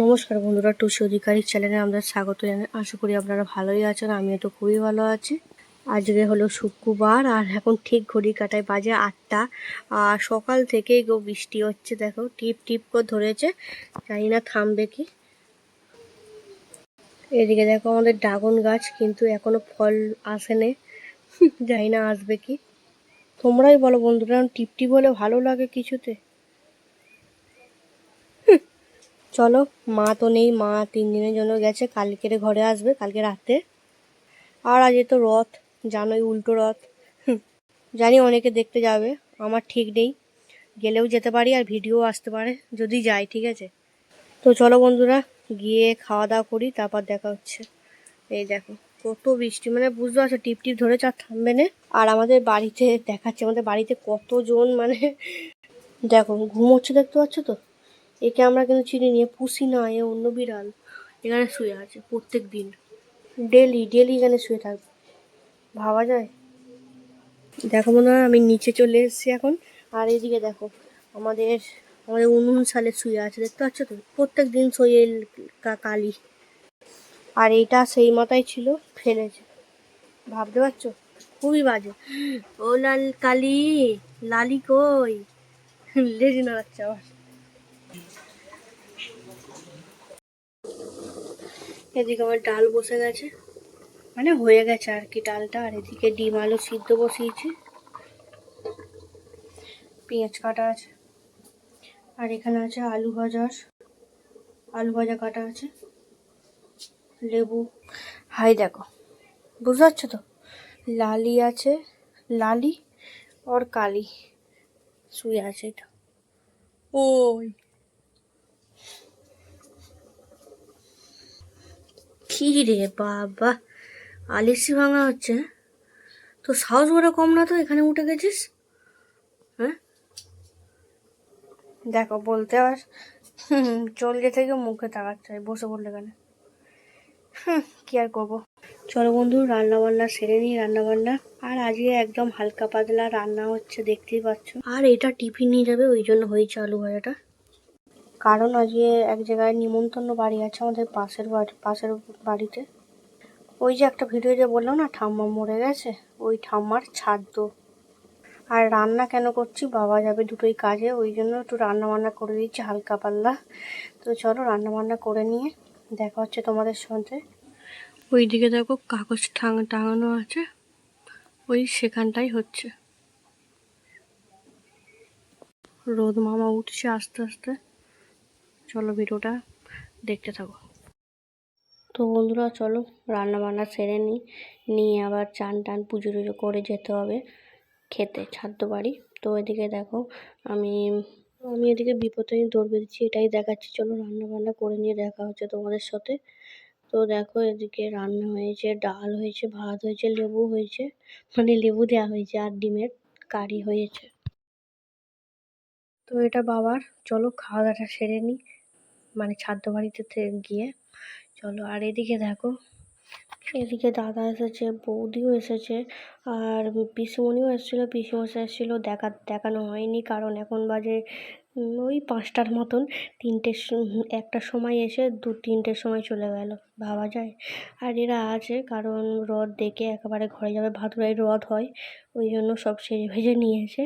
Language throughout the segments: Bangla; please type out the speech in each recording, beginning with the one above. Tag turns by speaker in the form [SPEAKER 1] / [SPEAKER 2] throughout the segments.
[SPEAKER 1] নমস্কার বন্ধুরা, টুসি অধিকারীর চ্যানেলে আমরা স্বাগত জানাই। আশা করি আপনারা ভালোই আছেন, আমিও তো খুবই ভালো আছি। আজকে হলো শুক্রবার আর এখন ঠিক ঘড়ি কাটায় বাজে 8টা। আর সকাল থেকেই বৃষ্টি হচ্ছে, দেখো টিপ টিপ করে ধরেছে, জানি না থামবে কি। এদিকে দেখো আমাদের ড্রাগন গাছ, কিন্তু এখনো ফল আসেনি, জানি না আসবে কি। তোমরাই বলো বন্ধুরা, টিপ টিপ হলে ভালো লাগে কিছুতে। চলো, মা তো নেই, মা 3 দিনের জন্য গেছে, কালকের ঘরে আসবে, কালকে রাতে। আর আজ তো রথ, জানোই, উল্টো রথ। জানি অনেকে দেখতে যাবে, আমার ঠিক নেই, গেলেও যেতে পারি আর ভিডিও আসতে পারে যদি যাই, ঠিক আছে। তো চলো বন্ধুরা, গিয়ে খাওয়া দাওয়া করি, তারপর দেখা হচ্ছে। এই দেখো কত বৃষ্টি, মানে বুঝতে পারছো, টিপ টিপ ধরে আর থামবে না। আর আমাদের বাড়িতে দেখাচ্ছে, আমাদের বাড়িতে কতজন, মানে দেখো ঘুমোচ্ছে, দেখতে পাচ্ছ তো। একে আমরা কিন্তু চিনি নিয়ে পুষি না, এ অন্য বিড়াল। এখানে শুয়ে আছে প্রত্যেক দিন, ডেলি ডেলি এখানে শুয়ে থাকবে, ভাবা যায়। দেখো মনে হয় আমি নিচে চলে এসেছি এখন। আর এইদিকে দেখো আমাদের আমাদের উনুন সালে শুয়ে আছে, দেখতে পাচ্ছ তো, প্রত্যেক দিন শুয়ে কালি। আর এইটা সেই মাথায় ছিল, ফেলেছে, ভাবতে পারছো, খুবই বাজে। ও লাল কালি, লালি কই, লেজি নাড়াচ্ছে আবার। এদিকে আমার ডাল বসে গেছে, মানে হয়ে গেছে আর কি ডালটা। আর এদিকে ডিম আলু সিদ্ধ বসিয়েছি, পেঁয়াজ কাটা আছে, আর এখানে আছে আলু ভাজা কাটা আছে, লেবু। হাই দেখো, বুঝতে পারছো তো, লালি আছে, লালি আর কালি শুয়ে আছে এটা। ওই কি রে বাবা, আলিসি ভাঙা হচ্ছে। তো সাহস বড় কম না তো, এখানে উঠে গেছিস, হ্যাঁ। দেখো বলতে আবার চলছে থেকে মুখে তাকাচ্ছে, বসে পড়লে কেন, কি আর করবো। চলো বন্ধু, রান্না বান্না সেরে নিই, রান্না বান্না। আর আজকে একদম হালকা পাতলা রান্না হচ্ছে, দেখতেই পাচ্ছ। আর এটা টিফিন নিয়ে যাবে, ওই জন্য হয়েছে আলু ভাজাটা। কারণ আজকে এক জায়গায় নিমন্ত্রণ বাড়ি আছে, আমাদের পাশের বাড়িতে। ওই যে একটা ভিডিও যে বললাম না, ঠাম্মা মরে গেছে, ওই ঠাম্মার শ্রাদ্ধ। আর রান্না কেন করছি, বাবা যাবে দুটোই কাজে, ওই জন্য একটু রান্না বান্না করে দিচ্ছি হালকা পাতলা। তো চলো রান্না বান্না করে নিয়ে দেখা হচ্ছে তোমাদের সাথে। ওইদিকে দেখো কাগজ টাঙানো আছে, ওই সেখানটাই হচ্ছে। রোদ মামা উঠছে আস্তে আস্তে, চলো ভিডিওটা দেখতে থাকো। তো বন্ধুরা চলো রান্না বান্না সেরে নিয়ে আবার চান টান পুজো টুজো করে যেতে হবে খেতে, ছাদ্য বাড়ি। তো এদিকে দেখো আমি আমি এদিকে বিপদে দৌড় বেঁধেছি, এটাই দেখাচ্ছি। চলো রান্না বান্না করে নিয়ে দেখা হচ্ছে তোমাদের সাথে। তো দেখো এদিকে রান্না হয়েছে, ডাল হয়েছে, ভাত হয়েছে, লেবু হয়েছে, মানে লেবু দেওয়া হয়েছে, আর ডিমের কারি হয়েছে। তো এটা বাবার, চলো খাওয়া দাওয়াটা সেরে নিই, মানে ছাদ্য বাড়িতে গিয়ে। চলো। আর এদিকে দেখো, এদিকে দাদা এসেছে, বৌদিও এসেছে, আর পিসিমণিও এসেছিলো, পিসিমশাই এসেছিলো, দেখানো হয়নি, কারণ এখন বাজে ওই 5টার মতন। একটার সময় এসে 2-3টের সময় চলে গেল, ভাবা যায়। আর এরা আছে কারণ রথ দেখে একেবারে ঘরে যাবে, ভাদুরাই রথ হয়, ওই জন্য সব সেজে ভেজে নিয়েছে।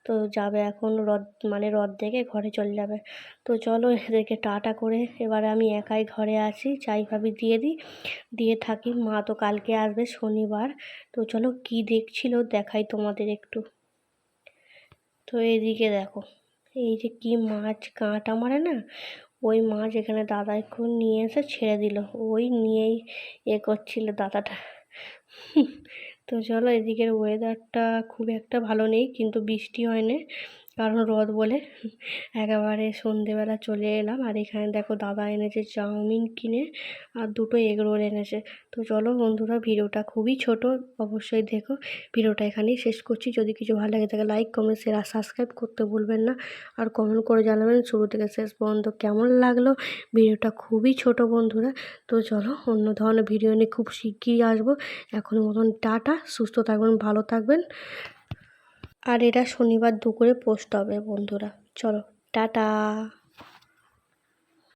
[SPEAKER 1] তো যাবে এখন রথ দেখে ঘরে চলে যাবে। তো চলো এদেরকে টাটা করে এবারে আমি একাই ঘরে আছি, চাই ভাবি দিয়ে থাকি। মা তো কালকে আসবে শনিবার। তো চলো কি দেখছিল দেখাই তোমাদের একটু। তো এইদিকে দেখো, এই যে কি মাছ কাঁটা মারে না, ওই মাছ এখানে দাদা এখন নিয়ে এসে ছেড়ে দিল, ওই নিয়েই করছিল দাদাটা। তো চলো, এদিকের ওয়েদারটা খুব একটা ভালো নেই, কিন্তু বৃষ্টি হয় না, কারণ রথ বলে। একেবারে সন্ধেবেলা চলে এলাম। আর এখানে দেখো দাদা এনেছে চাউমিন কিনে, আর 2টো এগরোল এনেছে। তো চলো বন্ধুরা, ভিডিওটা খুবই ছোট, অবশ্যই দেখো। ভিডিওটা এখানেই শেষ করছি। যদি কিছু ভালো লাগে থাকে লাইক কমেন্ট শেয়ার আর সাবস্ক্রাইব করতে ভুলবেন না। আর কমেন্ট করে জানাবেন শুরু থেকে শেষ পর্যন্ত কেমন লাগলো ভিডিওটা, খুবই ছোট বন্ধুরা। তো চলো অন্য ধরনের ভিডিও নিয়ে খুব শিগগিরই আসবো। এখনের মতন টাটা, সুস্থ থাকবেন, ভালো থাকবেন। আর এটা শনিবার দুপুরে পোস্ট হবে বন্ধুরা। চলো টাটা।